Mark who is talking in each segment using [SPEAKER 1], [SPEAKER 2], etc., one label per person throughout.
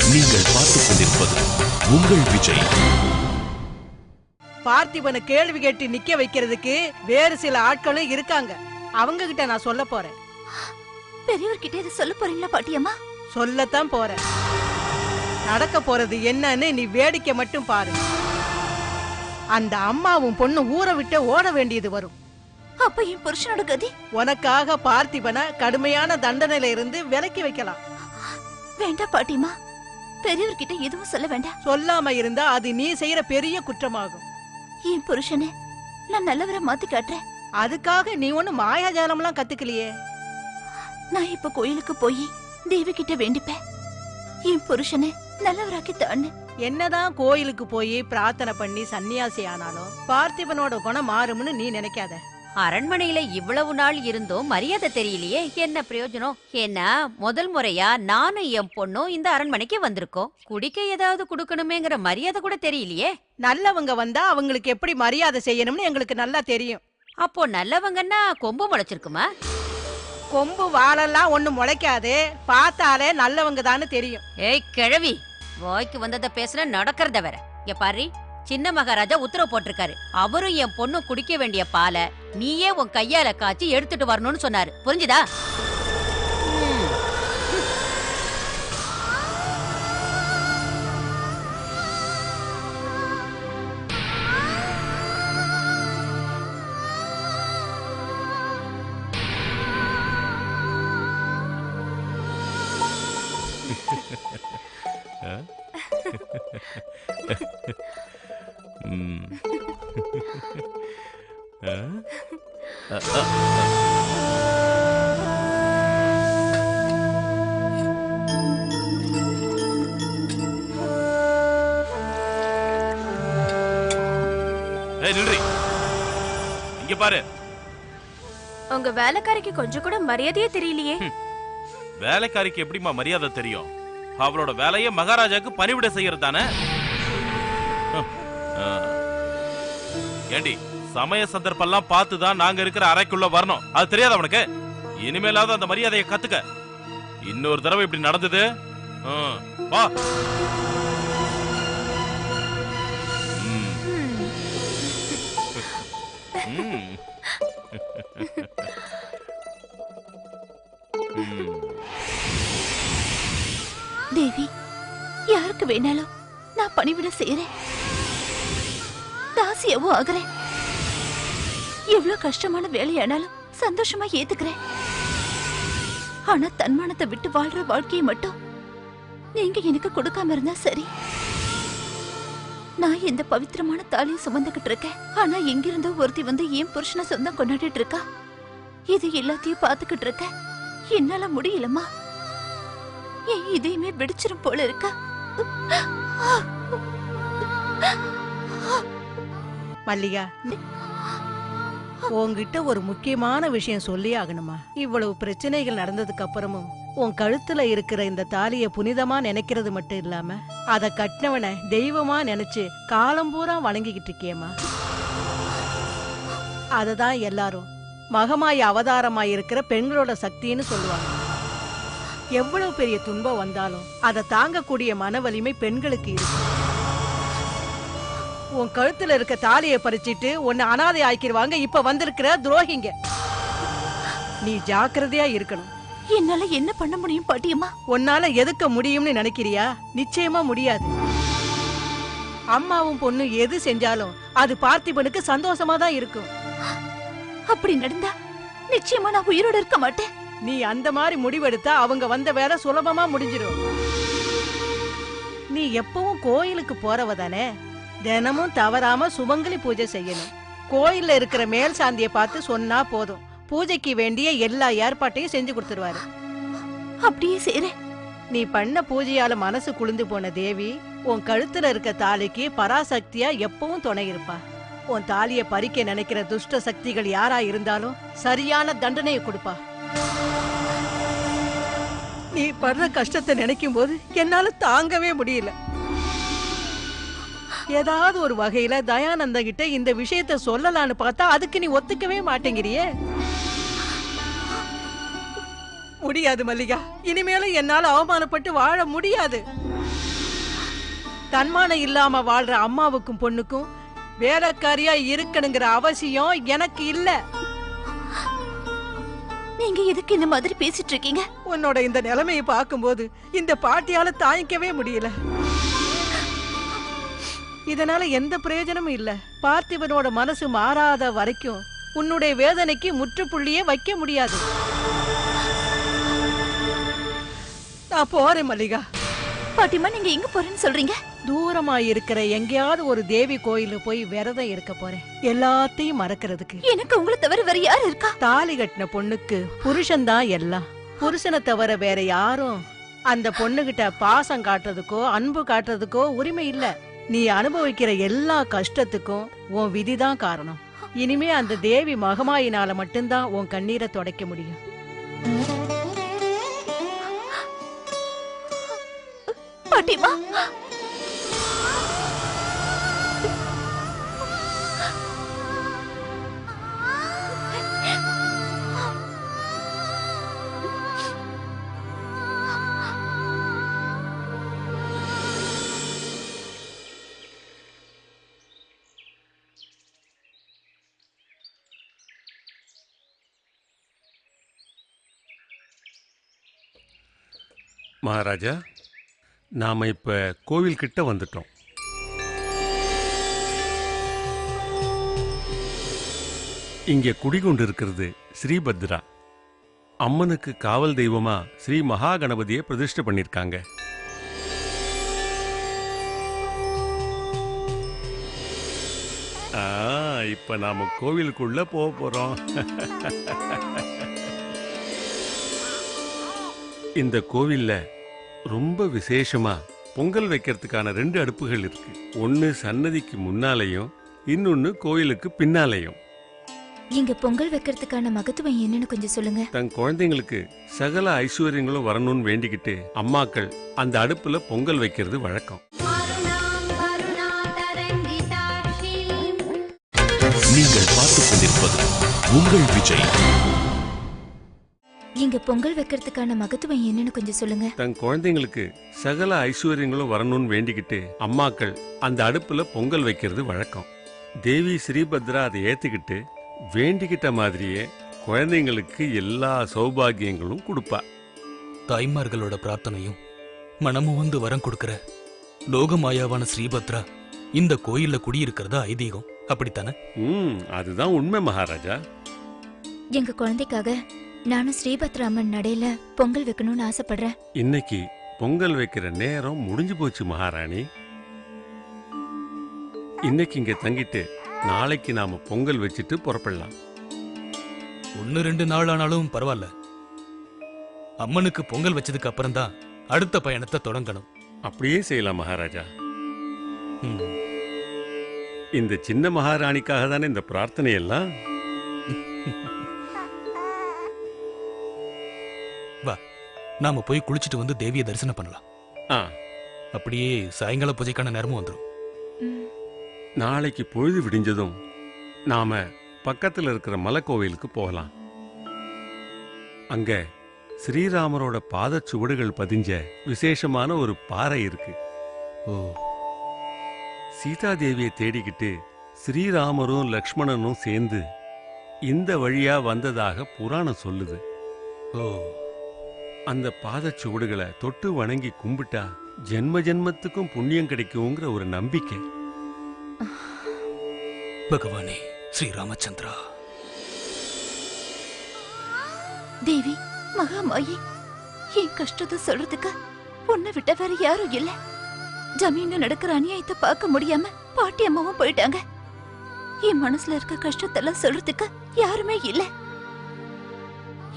[SPEAKER 1] நீங்கள் பார்த்துக் கொண்டிருப்பது உங்கள் விஜய்.
[SPEAKER 2] பார்த்திபனை கேள்வி கேட்டு நிக்க வைக்கிறதுக்கு வேறு சில ஆட்களும் இருக்காங்க. அவங்க கிட்ட நான் சொல்ல போறேன்.
[SPEAKER 3] பெரியவர்கிட்ட இதை சொல்ல போறீங்களா பாட்டியம்மா?
[SPEAKER 2] சொல்லத்தான் போறேன். நடக்க போறது என்னன்னு நீ வேடிக்கை மட்டும் பாரு. அந்த அம்மாவும் பொண்ணு ஊரை விட்டு ஓட வேண்டியது வரும்.
[SPEAKER 3] அப்ப என் புருஷனோட கதி?
[SPEAKER 2] உனக்காக பார்த்திபனை கடுமையான தண்டனையில இருந்து விலக்கி வைக்கலாம்.
[SPEAKER 3] வேண்டாம் பாட்டியம்மா, பெரியவர்கிட்ட எதுவும் சொல்ல வேண்டாம்.
[SPEAKER 2] சொல்லாம இருந்தா அது நீ செய்யற பெரிய குற்றமாகும்.
[SPEAKER 3] என் புருஷனை நான் நல்லவரை மாத்தி காட்டுறேன்.
[SPEAKER 2] அதுக்காக நீ ஒண்ணு மாயாஜாலம்லாம் கத்துக்கலையே.
[SPEAKER 3] நான் இப்ப கோயிலுக்கு போய் தேவி கிட்ட வேண்டிப்பேன், என் புருஷனை நல்லவராக்கி தான்னு.
[SPEAKER 2] என்னதான் கோயிலுக்கு போய் பிரார்த்தனை பண்ணி சன்னியாசி ஆனாலும் பார்த்திபனோட குணம் மாறும்னு நீ நினைக்காத.
[SPEAKER 4] அரண்மனையில இவ்வளவு நாள் இருந்தும் மரியாதை தெரியலையே, என்ன பிரயோஜனம்? ஏன்னா முதல் முறையா நானும் என் பொண்ணும் இந்த அரண்மனைக்கு வந்திருக்கோம். குடிக்க ஏதாவது குடுக்கணுமேங்கிற மரியாதை கூட தெரியலையே.
[SPEAKER 2] நல்லவங்க வந்தா அவங்களுக்கு எப்படி மரியாதை செய்யணும்னு எங்களுக்கு நல்லா தெரியும்.
[SPEAKER 4] அப்போ நல்லவங்கன்னா கொம்பு முளைச்சிருக்குமா?
[SPEAKER 2] கொம்பு வாழெல்லாம் ஒண்ணு முளைக்காது, பார்த்தாலே நல்லவங்க தானு தெரியும்.
[SPEAKER 4] ஏய் கிழவி, வாய்க்கு வந்ததை பேசுன நடக்கிறத வேற. இங்க பாரு, சின்ன மகாராஜா உத்தரவு போட்டிருக்காரு. அவரும் என் பொண்ணு குடிக்க வேண்டிய பாலை நீயே உன் கையால காய்ச்சி எடுத்துட்டு வரணும்னு சொன்னாரு. புரிஞ்சுதா?
[SPEAKER 5] இங்க பாரு,
[SPEAKER 6] உங்க வேலைக்காரிக்கு கொஞ்சம் கூட மரியாதையே தெரியலையே.
[SPEAKER 5] வேலைக்காரிக்கு எப்படிமா மரியாதை தெரியும்? அவளோட வேலையை மகாராஜாக்கு பணிவிட செய்யறதானே. ஏண்டி, சமய சந்தர்ப்பெல்லாம் பார்த்துதான் நாங்க இருக்கிற அறைக்குள்ள வரணும், அது தெரியாது அவனுக்கு? இனிமேலாவது அந்த மரியாதையை கத்துக்க. இன்னொரு தடவை இப்படி நடந்தது வா.
[SPEAKER 3] தேவி, யாருக்கு வேணாலும் நான் பணிவிட செய்யறேன், தாசியாவும் ஆகிறேன். எவ்வளவு கஷ்டமான வேலையானாலும் சந்தோஷமா ஏத்துக்கிறேன். ஆனா தன்மானத்தை விட்டு வாழ்ற வாழ்க்கையை மட்டும் நீங்க எனக்கு கொடுக்காம இருந்தா சரி. நான் இந்த பவித்திரமான தாலியை சுமந்துகிட்டு இருக்கேன். ஆனா எங்கிருந்தோ ஒருத்தி வந்து என் புருஷனை சொந்தம் கொண்டாடிட்டு இருக்கா. இது எல்லாத்தையும் பாத்துக்கிட்டு இருக்க என்னால முடியலமா. என் இதையுமே வெடிச்சிரும் போல இருக்கா.
[SPEAKER 2] மல்லிகா, உன்கிட்ட ஒரு முக்கியமான விஷயம் சொல்லி ஆகணுமா? இவ்வளவு பிரச்சனைகள் நடந்ததுக்கு அப்புறமும் உன் கழுத்துல இருக்கிற இந்த தாலிய புனிதமா நினைக்கிறது மட்டும் இல்லாம அத கட்டினவனை தெய்வமா நினைச்சு காலம் பூரா வணங்கிக்கிட்டு இருக்கியம்மா. அததான் எல்லாரும் மகமாய அவதாரமாய் இருக்கிற பெண்களோட சக்தின்னு சொல்லுவாங்க. எவ்வளவு பெரிய துன்பம் வந்தாலும் அதை தாங்கக்கூடிய மன வலிமை பெண்களுக்கு இருக்கு. உன் கழுத்துல இருக்க தாலியை பறிச்சிட்டு உன்னை அனாதை ஆக்கிடுவாங்க இப்ப வந்திருக்கிற துரோகிங்க. நீ ஜாக்கிரதையா இருக்கணும்.
[SPEAKER 3] என்னால என்ன பண்ண முடியும் பாட்டியம்மா?
[SPEAKER 2] உன்னால எதுக்க முடியும்னு நினைக்கிறியா? நிச்சயமா முடியாது. அம்மாவும் பொண்ணு எது செஞ்சாலும் அது பார்த்திபனுக்கு சந்தோஷமா தான் இருக்கும்.
[SPEAKER 3] அப்படி நடந்தா நிச்சயமா நான் உயிரோட இருக்க மாட்டேன்.
[SPEAKER 2] நீ அந்த மாதிரி முடிவெடுத்தா அவங்க வந்த வேலை சுலபமா முடிஞ்சிடும். நீ எப்பவும் கோயிலுக்கு போறவ தானே, தினமும் தவறாம சுமங்கலி பூஜை செய்யணும். கோயில்ல இருக்கிற மேல் சாந்தியை பார்த்து சொன்னா போதும், பூஜைக்கு வேண்டிய எல்லா ஏற்பாட்டையும் செஞ்சு கொடுத்துருவாரு.
[SPEAKER 3] அப்படியே செய்றேன்.
[SPEAKER 2] நீ பண்ண பூஜையால மனசு குளிந்து போன தேவி உன் கழுத்துல இருக்க தாலிக்கு பராசக்தியா எப்பவும் துணை இருப்பா. உன் தாலிய பறிக்க நினைக்கிற துஷ்ட சக்திகள் யாரா இருந்தாலும் சரியான தண்டனையை கொடுப்பா. நீ படுற கஷ்டத்தை நினைக்கும் போது என்னால தாங்கவே முடியல. ஏதாவது ஒரு வகையில தயானந்த கிட்ட இந்த விஷயத்த சொல்லலான்னு பார்த்தா அதுக்கு நீ ஒத்துக்கவே மாட்டேங்கிறியே. முடியாது மல்லிகா, இனிமேலும் என்னால அவமானப்பட்டு வாழ முடியாது. தன்மானம் இல்லாம வாழ்ற அம்மாவுக்கும் பொண்ணுக்கும் வேலைக்காரியா இருக்கணுங்கிற அவசியம் எனக்கு இல்ல.
[SPEAKER 3] நீங்க எதுக்கு இந்த மாதிரி பேசிட்டு இருக்கீங்க?
[SPEAKER 2] உன்னோட இந்த நிலைமையை பார்க்கும்போது இந்த பாட்டியால தாங்கிக்கவே முடியல. இதனால எந்த பிரயோஜனமும் இல்ல. பார்த்திபனோட மனசு மாறாத வரைக்கும் உன்னுடைய வேதனைக்கு முற்றுப்புள்ளியே வைக்க முடியாது. நான் போறேன் மல்லிகா.
[SPEAKER 3] பாட்டிமா, நீங்க எங்க போறேன்னு சொல்றீங்க?
[SPEAKER 2] தூரமா இருக்கிற எங்கேயாவது ஒரு தேவி கோயில போய் விரதம் இருக்க போறேன், எல்லாத்தையும் மறக்கிறதுக்கு.
[SPEAKER 3] எனக்கு உங்களை தவிர வேற யாரு இருக்கா?
[SPEAKER 2] தாலி கட்டின பொண்ணுக்கு புருஷன் தான் எல்லாம். புருஷனை தவிர வேற யாரும் அந்த பொண்ணுகிட்ட பாசம் காட்டுறதுக்கோ அன்பு காட்டுறதுக்கோ உரிமை இல்ல. நீ அனுபவிக்கிற எல்லா கஷ்டத்துக்கும் உன் விதிதான் காரணம். இனிமே அந்த தேவி மகமாயினால மட்டும்தான் உன் கண்ணீரை துடைக்க முடியும்.
[SPEAKER 3] பாட்டிமா,
[SPEAKER 7] மகாராஜா, நாம இப்ப கோவில் கிட்ட வந்துட்டோம். இங்கே குடிகொண்டு இருக்கிறது ஸ்ரீபத்ரா. அம்மனுக்கு காவல் தெய்வமா ஸ்ரீ மகா கணபதியை பிரதிஷ்டை பண்ணிருக்காங்க. இப்ப நாம கோவிலுக்குள்ள போக போறோம். இந்த கோவில்ல ரொம்ப விசேஷமா பொங்கல் வைக்கிறதுக்கான 2 அடுப்புகள் இருக்கு. ஒன்னு சன்னதிக்கு முன்னாலையும் இன்னொன்னு கோயிலுக்கு பின்னாலையும்.
[SPEAKER 3] இங்க பொங்கல் வைக்கிறதுக்கான மகத்துவம் என்னன்னு கொஞ்சம் சொல்லுங்க.
[SPEAKER 7] தன் குழந்தைங்களுக்கு சகல ஐஸ்வர்யங்களும் வரணும்னு வேண்டிக்கிட்டு அம்மாக்கள் அந்த அடுப்புல பொங்கல் வைக்கிறது வழக்கம்.
[SPEAKER 1] நீங்கள் பார்த்துக் கொண்டிருப்பது உங்கள் விஜய்.
[SPEAKER 3] இங்க பொங்கல் வைக்கிறதுக்கான மகத்துவம் என்னன்னு கொஞ்சம் சொல்லுங்க.
[SPEAKER 7] தன் குழந்தைங்களுக்கு சகல ஐஸ்வர்யங்களும் வரணும்னு வேண்டிக்கிட்டு அம்மாக்கள் அந்த அடுப்புல பொங்கல் வைக்கிறது வழக்கம். தேவி ஸ்ரீபத்ரா அதை ஏத்துக்கிட்டு வேண்டிக்கிட்ட மாதிரியே குழந்தைங்களுக்கு எல்லா சௌபாகியங்களும் கொடுப்பா.
[SPEAKER 8] தாய்மார்களோட பிரார்த்தனையும் மனமும் வந்து வரம் கொடுக்கிற லோகமாயாவான ஸ்ரீபத்ரா இந்த கோயில்ல குடியிருக்கிறதா ஐதீகம், அப்படித்தானே?
[SPEAKER 7] அதுதான் உண்மை மகாராஜா.
[SPEAKER 3] எங்க குழந்தைக்காக நானும் ஸ்ரீபத்ரா அம்மன் நடையில பொங்கல் வைக்கணும்னு ஆசைப்படுறேன்.
[SPEAKER 7] இன்னைக்கு பொங்கல் வைக்கிற நேரம் முடிஞ்சு போச்சு மகாராணி. இன்னைக்கு இங்க தங்கிட்டு நாளைக்கு நாம பொங்கல் வச்சுட்டு புறப்படலாம்.
[SPEAKER 8] 1-2 நாள் ஆனாலும் பரவாயில்ல. அம்மனுக்கு பொங்கல் வச்சதுக்கு அப்புறம் தான் அடுத்த பயணத்தை தொடங்கணும்.
[SPEAKER 7] அப்படியே செய்யலாம் மகாராஜா. இந்த சின்ன மகாராணிக்காக தானே இந்த பிரார்த்தனை எல்லாம்.
[SPEAKER 8] வா, நாம போய் குளிச்சுட்டு வந்து தேவியை தரிசனம் பண்ணலாம். அப்படியே சாயங்கால பூஜைக்கான நேரமும் வந்துடும்.
[SPEAKER 7] நாளைக்கு பொழுது விடிஞ்சதும் நாம பக்கத்துல இருக்கிற மலைக்கோவிலுக்கு போகலாம். அங்க ஸ்ரீராமரோட பாதச்சுவடுகள் பதிஞ்ச விசேஷமான ஒரு பாறை இருக்கு. சீதாதேவியை தேடிக்கிட்டு ஸ்ரீராமரும் லக்ஷ்மணனும் சேர்ந்து இந்த வழியா வந்ததாக புராணம் சொல்லுது. அந்த பாதச்சுவடுகளை தொட்டு வணங்கி கும்பிட்டா ஜென்ம ஜென்மத்துக்கும் புண்ணியம் கிடைக்குங்கிற ஒரு நம்பிக்கை.
[SPEAKER 8] பகவானே ஸ்ரீராமச்சந்திரா.
[SPEAKER 3] தேவி மகாமாயி, என் கஷ்டத்தை சொல்றதுக்கு உன்னை விட்ட வேற யாரும் இல்ல. ஜமீன்ல நடக்கிற அநியாயத்தை பார்க்க முடியாம பாட்டி அம்மாவும் போயிட்டாங்க. என் மனசுல இருக்க கஷ்டத்தெல்லாம் சொல்றதுக்கு யாருமே இல்ல.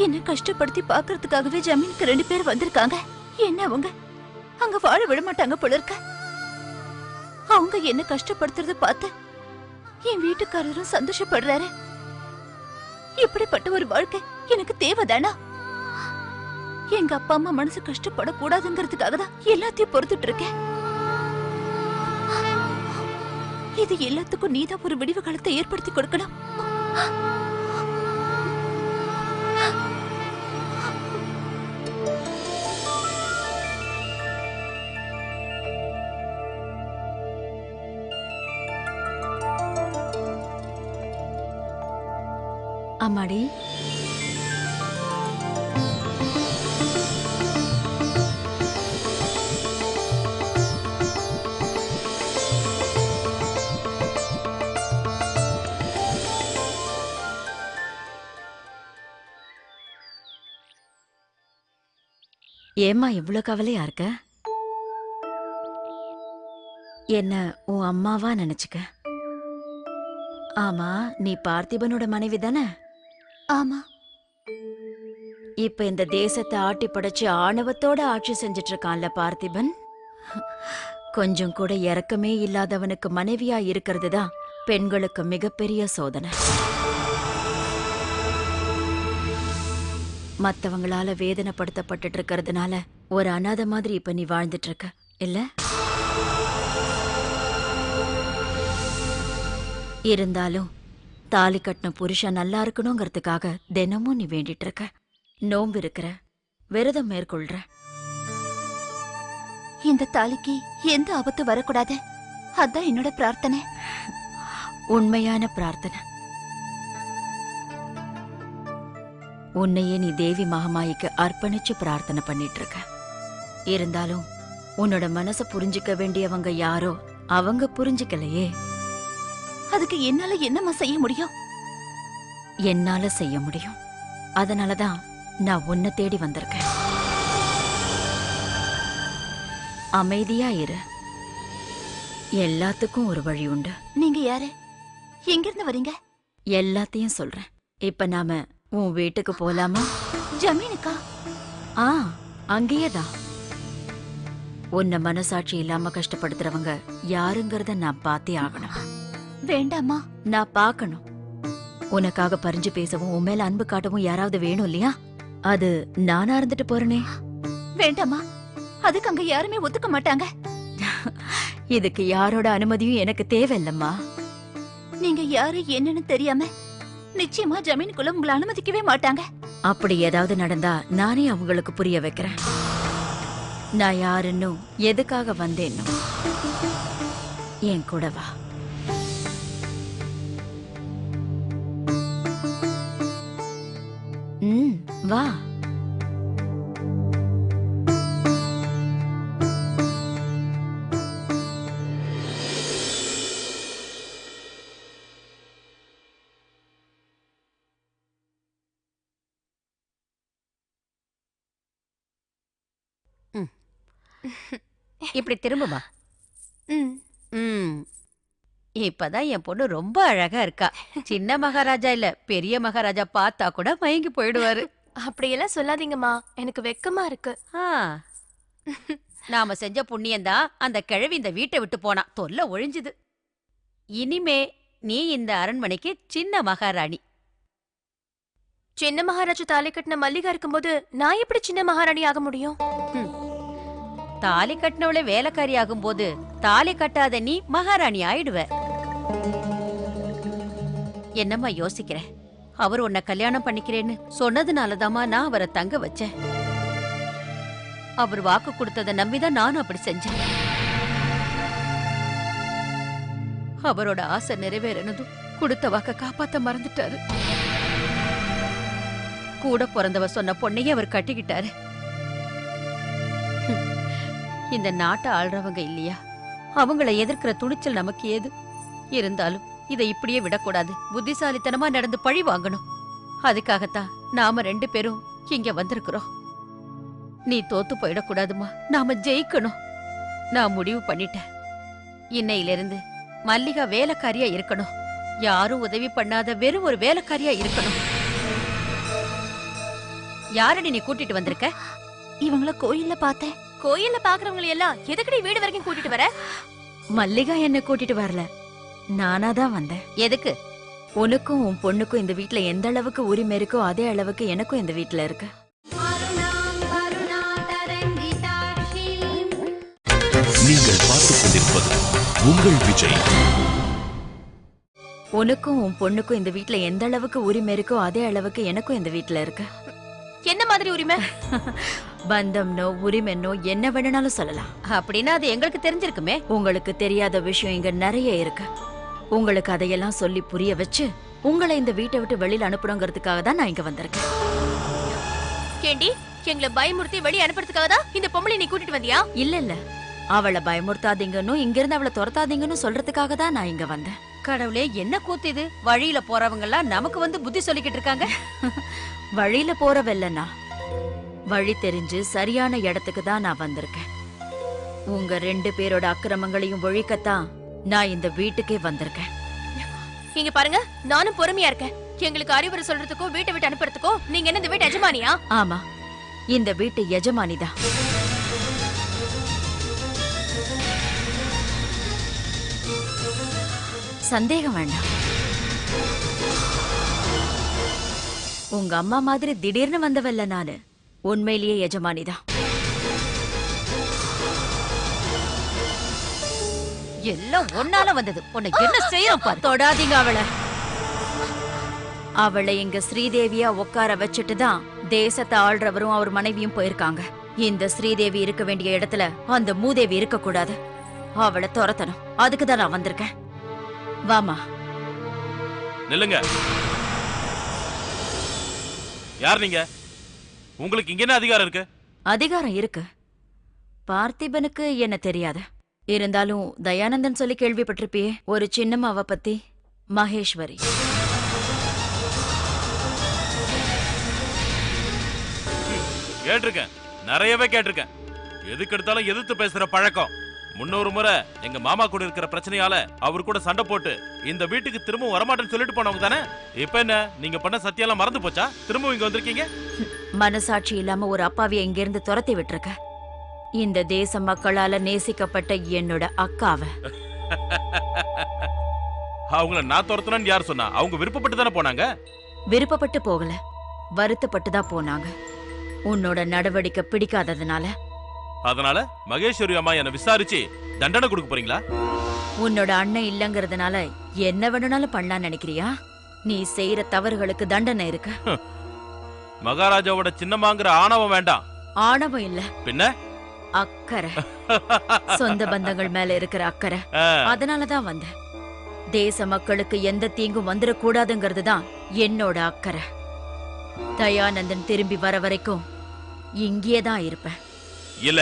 [SPEAKER 3] என்ன கஷ்டப்படுத்தி பாக்குறதுக்காகவே ஜமீனுக்கு 2 பேர் வந்திருக்காங்க. என்ன அவங்க அங்க வாழ விட மாட்டாங்க போல இருக்க. அவங்க என்ன கஷ்டப்படுத்துறத பார்த்து என் வீட்டுக்காரரும் சந்தோஷப்படுறாரு. இப்படிப்பட்ட ஒரு வாழ்க்கை எனக்கு தேவைதானா? எங்க அப்பா அம்மா மனசு கஷ்டப்படக்கூடாதுங்கிறதுக்காக தான் எல்லாத்தையும் பொறுத்துட்டு இருக்கேன். இது எல்லாத்துக்கும் நீதான் ஒரு விடிவு காலத்தை ஏற்படுத்தி கொடுக்கணும். அம்மாடி, ஏம்மா இவ்ளோ கவலையா இருக்க? என்ன உன் அம்மாவா நினைச்சுக்க. ஆமா, நீ பார்த்திபனோட மனைவி தானே? ஆமா. இப்ப இந்த தேசத்தை ஆட்டி படைச்சு ஆணவத்தோட ஆட்சி செஞ்சிட்டு இருக்கான்ல பார்த்திபன். கொஞ்சம் கூட இரக்கமே இல்லாதவனுக்கு மனைவியா இருக்கிறது தான் பெண்களுக்கு மிகப்பெரிய சோதனை. மத்தவங்களால வேதனைப்படுத்தப்பட்டு இருக்கிறதுனால ஒரு அனாதை மாதிரி இப்ப நீ வாழ்ந்துட்டு இருக்க இல்ல? இருந்தாலும் தாலி கட்டின புருஷன் நல்லா இருக்கணுங்கிறதுக்காக தினமும் நீ வேண்டிட்டு இருக்க, நோம்பு இருக்கிற, விரதம் மேற்கொள்ற. இந்த தாலிக்கு எந்த ஆபத்து வரக்கூடாது, அதான் என்னோட பிரார்த்தனை. உண்மையான பிரார்த்தனை. உன்னையே நீ தேவி மகமாயிக்கு அர்ப்பணிச்சு பிரார்த்தனை பண்ணிட்டு இருக்க. இருந்தாலும் உன்னோட மனச புரிஞ்சுக்க வேண்டியவங்க யாரோ அவங்க புரிஞ்சுக்கலையே. அதுக்கு என்னால என்னமா செய்ய முடியும்? என்னால செய்ய முடியும். அதனாலதான் நான் உன்னை தேடி வந்திருக்கேன். அமைதியா இரு. எல்லாத்துக்கும் ஒரு வழி உண்டு. நீங்க யாரு? எங்கிருந்து வரீங்க? எல்லாத்தையும் சொல்றேன். இப்ப நாம உன் வீட்டுக்கு போலாமா? ஜமீனுக்கா? அங்கேயேதான். உன்னை மனசாட்சி இல்லாம கஷ்டப்படுத்துறவங்க யாருங்கிறத நான் பார்த்தே ஆகணும். வேண்டாமா? நான் பார்க்கணும். உனக்காக பறிஞ்சு பேசவும் உன் மேல அன்பு காட்டவும் யாராவது வேணும் இல்லையா? அது நானா இருந்துட்டு போறனே. வேண்டாமா, அதுக்கு அங்க யாருமே ஒத்துக்க மாட்டாங்க. இதுக்கு யாரோட அனுமதியும் எனக்கு தேவையில்லம்மா. நீங்க யாரு என்னன்னு தெரியாம நிச்சயமா ஜமீனுக்குள்ள உங்களை அனுமதிக்கவே மாட்டாங்க. அப்படி ஏதாவது நடந்தா நானே அவங்களுக்கு புரிய வைக்கிறேன். நான் யாருன்னு, எதுக்காக வந்தேன்னு. என் கூட வா. வா.
[SPEAKER 4] இப்படி திரும்புமா. இப்பதான் என் பொண்ணு ரொம்ப அழகா இருக்கா. சின்ன மகாராஜா இல்ல, பெரிய மகாராஜா பார்த்தா கூட மயங்கி போயிடுவாரு.
[SPEAKER 6] அப்படியெல்லாம் சொல்லாதீங்கம்மா, எனக்கு வெக்கமா இருக்கு.
[SPEAKER 4] நாம செஞ்ச புண்ணியம்தான் அந்த கிழவி இந்த வீட்டை விட்டு போனா. தொல்லை ஒழிஞ்சுது. இனிமே நீ இந்த அரண்மனைக்கு சின்ன மகாராணி.
[SPEAKER 6] சின்ன மகாராஜா தாலி கட்டின மல்லிகா இருக்கும்போது நான் எப்படி சின்ன மகாராணி ஆக முடியும்?
[SPEAKER 4] தாலி கட்டினவளே வேலைக்காரி ஆகும் போது தாலி கட்டாத நீ மகாராணி ஆயிடுவ. என்னம்மா யோசிக்கிற? அவர் உன்னை கல்யாணம் பண்ணிக்கிறேன்னு சொன்னதுனாலதாம்மா நான் அவரை தங்க வச்சேன். அவர் வாக்கு கொடுத்ததை நம்பிதான் நானும் அப்படி செஞ்சேன். அவரோட ஆசை நிறைவேறனதும் கொடுத்த வாக்க காப்பாத்த மறந்துட்டாரு. கூட பிறந்தவ சொன்ன பொண்ணையே அவர் கட்டிக்கிட்டாரு. இந்த நாட்டை ஆள்றவங்க இல்லையா, அவங்கள எதிர்க்கிற துணிச்சல் நமக்கு ஏது? இருந்தாலும் இதை இப்படியே விடக்கூடாது. புத்திசாலித்தனமா நடந்து பழி வாங்கணும். அதுக்காகத்தான் நாம 2 பேரும் இங்க வந்திருக்கிறோம். நீ தோத்து போயிடக்கூடாதுமா, நாம ஜெயிக்கணும். நான் முடிவு பண்ணிட்டேன். இன்னையிலிருந்து மல்லிகா வேலைக்காரியா இருக்கணும். யாரும் உதவி பண்ணாத வெறும் ஒரு வேலைக்காரியா இருக்கணும். யாரடி நீ கூட்டிட்டு வந்திருக்க?
[SPEAKER 3] இவங்கள கோயில்ல பார்த்தேன்.
[SPEAKER 6] கோயில்ல பாக்குறவங்களை எல்லாம் எதுக்கடி வீடு வரைக்கும் கூட்டிட்டு வர?
[SPEAKER 3] மல்லிகா என்ன கூட்டிட்டு வரல, நானாதான் வந்தேன்.
[SPEAKER 4] எதுக்கு?
[SPEAKER 3] உனக்கும் உன் பொண்ணுக்கும் இந்த வீட்ல எந்த அளவுக்கு உரிமை இருக்கோ அதே அளவுக்கு எனக்கும் இந்த வீட்ல இருக்கு.
[SPEAKER 1] நீங்கள் பார்த்துக் கொண்டிருப்பது உங்கள் விஜய்.
[SPEAKER 3] உனக்கும் உன் பொண்ணுக்கும் இந்த வீட்ல எந்த அளவுக்கு உரிமை இருக்கோ அதே அளவுக்கு எனக்கும் இந்த வீட்ல இருக்கு.
[SPEAKER 6] என்ன மாதிரி உரிமை?
[SPEAKER 3] பந்தம்னோ உரிமைன்னோ என்ன வேணும்னாலும் சொல்லலாம்.
[SPEAKER 4] அப்படின்னா அது எங்களுக்கு தெரிஞ்சிருக்குமே.
[SPEAKER 3] உங்களுக்கு தெரியாத விஷயம் இங்க நிறைய இருக்கு. உங்களுக்கு அதையெல்லாம் சொல்லி புரிய வச்சு உங்களை இந்த வீட்டை விட்டு வெளியில அனுப்பணுங்கிறதுக்காக தான் நான் இங்க வந்திருக்கேன்.
[SPEAKER 6] கேண்டி, எங்களை பயமுறுத்தி வெளியே அனுப்புறதுக்காக தான் இந்த பொம்பளை நீ கூட்டிட்டு வந்தியா?
[SPEAKER 3] இல்ல அவளை பயமுறுத்தாதீங்கன்னு இங்கிருந்து அவளை துரத்தாதீங்கன்னு சொல்றதுக்காக தான் நான் இங்க வந்தேன்.
[SPEAKER 4] கடவுளே, என்ன கூத்து இது? வழியில போறவங்க எல்லாம் நமக்கு வந்து புத்தி சொல்லிக்கிட்டு இருக்காங்க.
[SPEAKER 3] வழியில போறவல்லனா, வழி தெரிஞ்சு சரியான இடத்துக்கு தான் நான் வந்திருக்கேன். உங்க 2 பேரோட அக்கிரமங்களையும் ஒழிக்கத்தான் நான் இந்த வீட்டுக்கே வந்திருக்கேன்.
[SPEAKER 6] இங்க பாருங்க, நானும் பொறுமையா இருக்கேன். எங்களுக்கு அறிவுரை சொல்றதுக்கோ வீட்டை விட்டு அனுப்புறதுக்கோ நீங்க என்ன இந்த வீட்டு எஜமானியா?
[SPEAKER 3] ஆமா, இந்த வீட்டு எஜமானிதான். சந்தேகம் வேண்டாம். உங்க அம்மா மாதிரி திடீர்னு வந்தவல்ல நானு. உண்மையிலேயே எஜமானிதான்.
[SPEAKER 4] எல்லாம் ஒன்னால வந்தது. உன்னை என்ன செய்யறோம் பாரு.
[SPEAKER 3] தொடாதீங்க அவளை. அவளை இங்க ஸ்ரீதேவியா உட்கார வச்சுட்டு தான் தேசத்தை ஆள்றவரும் அவர் மனைவியும் போயிருக்காங்க. இந்த ஸ்ரீதேவி இருக்க வேண்டிய இடத்துல அந்த மூதேவி இருக்க கூடாது. அவளை துரத்தணும். அதுக்குதான் நான் வந்திருக்கேன். வாமா.
[SPEAKER 5] நில்லுங்க. யார் நீங்க? உங்களுக்கு இங்க என்ன அதிகாரம் இருக்கு?
[SPEAKER 3] அதிகாரம் இருக்கு. பார்த்திபனுக்கு என்ன தெரியாது. இருந்தாலும் தயானந்தன் சொல்லி கேள்விப்பட்டிருப்பியே, ஒரு சின்னம்மாவை பத்தி. மகேஸ்வரி.
[SPEAKER 5] கேட்டிருக்கேன், நிறையவே கேட்டிருக்கேன். எதுக்கு எடுத்தாலும் எதிர்த்து பேசுற பழக்கம். முன்னொரு முறை எங்க மாமா கூட இருக்கிற பிரச்சனையால அவர் கூட சண்டை போட்டு இந்த வீட்டுக்கு திரும்ப வரமாட்டேன்னு சொல்லிட்டு போனவங்க தானே. இப்ப என்ன, நீங்க பண்ண சத்தியெல்லாம் மறந்து போச்சா? திரும்ப இங்க வந்திருக்கீங்க?
[SPEAKER 3] மனசாட்சி இல்லாம ஒரு அப்பாவிய இங்கிருந்து துரத்தி விட்டுருக்க. இந்த தேச மக்களால நேசிக்கப்பட்ட என்னோட அக்காவ.
[SPEAKER 5] அவங்கள நான் துரத்தணும்னு யார் சொன்னா? அவங்க விருப்பப்பட்டு தானே போனாங்க.
[SPEAKER 3] விருப்பப்பட்டு போகல, வருத்தப்பட்டு தான் போனாங்க. உன்னோட நடவடிக்கை பிடிக்காததுனால.
[SPEAKER 5] அதனால மகேஸ்வரி அம்மா என்ன விசாரிச்சு தண்டனை கொடுக்க போறீங்களா?
[SPEAKER 3] உன்னோட அண்ணன் இல்லங்கிறதுனால என்ன வேணும்னாலும் பண்ணலாம்னு நினைக்கிறியா? நீ செய்யற தவறுகளுக்கு தண்டனை இருக்கு.
[SPEAKER 5] மகாராஜாவோட சின்னமாங்கிற ஆணவம் வேண்டாம்.
[SPEAKER 3] ஆணவம் இல்ல,
[SPEAKER 5] பின்ன
[SPEAKER 3] அக்கறை. சொந்த பந்தங்கள் மேல இருக்கிற அக்கறை. அதனாலதான் வந்த. தேச மக்களுக்கு எந்த தீங்கும் வந்துடக்கூடாதுங்கிறது தான் என்னோட அக்கறை. தயானந்தன் திரும்பி வர வரைக்கும் இங்கேதான் இருப்பேன்.
[SPEAKER 5] இல்ல,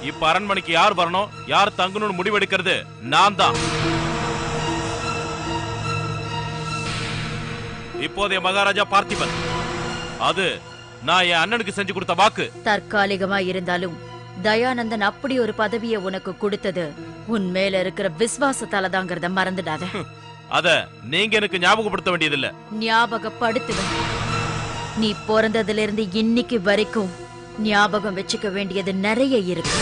[SPEAKER 5] இப்ப அரண்மனைக்கு யார் வரணும், யார் தங்கணும்னு முடிவெடுக்கிறது நான் தான். இப்போதைய மகாராஜா பார்த்திபன். அது நான் என் அண்ணனுக்கு செஞ்சு கொடுத்த வாக்கு.
[SPEAKER 3] தற்காலிகமா இருந்தாலும் தயானந்தன் அப்படி ஒரு பதவியை உனக்கு கொடுத்தது உன் மேல இருக்கிற விசுவாசத்தாலதாங்கிறத மறந்துடாத.
[SPEAKER 5] அத நீங்க எனக்கு ஞாபகப்படுத்த வேண்டியதில்ல.
[SPEAKER 3] ஞாபகப்படுத்துவேன். நீ பிறந்ததுல இருந்து இன்னைக்கு வரைக்கும் ஞாபகம் வச்சுக்க வேண்டியது நிறைய இருக்கு.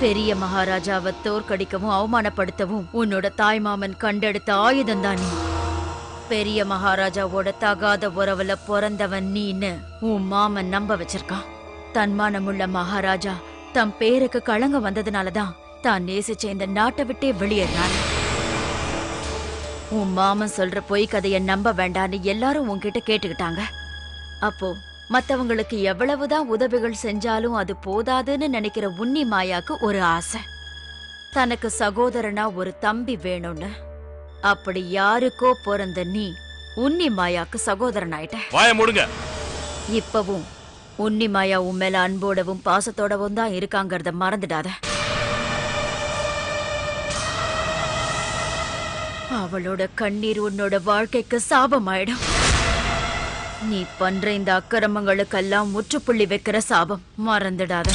[SPEAKER 3] பெரிய மகாராஜாவை தோற்கடிக்கவும் அவமானப்படுத்தவும் உன்னோட தாய்மாமன் கண்டெடுத்த ஆயுதம் தான் நீ. பெரிய மகாராஜாவோட தகாத உறவுல பிறந்தவன் நீன்னு உன் மாமன் நம்ப வச்சிருக்கான். தன்மானமுள்ள மகாராஜா தம் பேருக்கு களங்க வந்ததுனாலதான் தான் நேசிச்ச இந்த நாட்டை விட்டே வெளியேறான். உன் மாமன் சொல்ற பொய் கதைய நம்ப வேண்டான்னு எல்லாரும் உன்கிட்ட கேட்டுக்கிட்டாங்க. அப்போ மத்தவங்களுக்கு எவ்வளவுதான் உதவிகள் செஞ்சாலும் அது போதாதுன்னு நினைக்கிற உன்னி மாயாக்கு ஒரு ஆசை. தனக்கு சகோதரனா ஒரு தம்பி வேணும்னு. அப்படி யாருக்கோ பிறந்த நீ உன்னி மாயாக்கு சகோதரன் ஆயிட்ட.
[SPEAKER 5] வாய மூடுங்க.
[SPEAKER 3] இப்பவும் உன்னி மாயா உன் மேல அன்போடவும் பாசத்தோடவும் தான் இருக்காங்கறத மறந்துடாத. அவளோட கண்ணீர் உன்னோட வாழ்க்கைக்கு சாபமாயிடும். நீ பண்ற இந்த அக்கிரமங்களுக்கெல்லாம் முற்றுப்புள்ளி வைக்கிற சாபம் மறந்துடாத.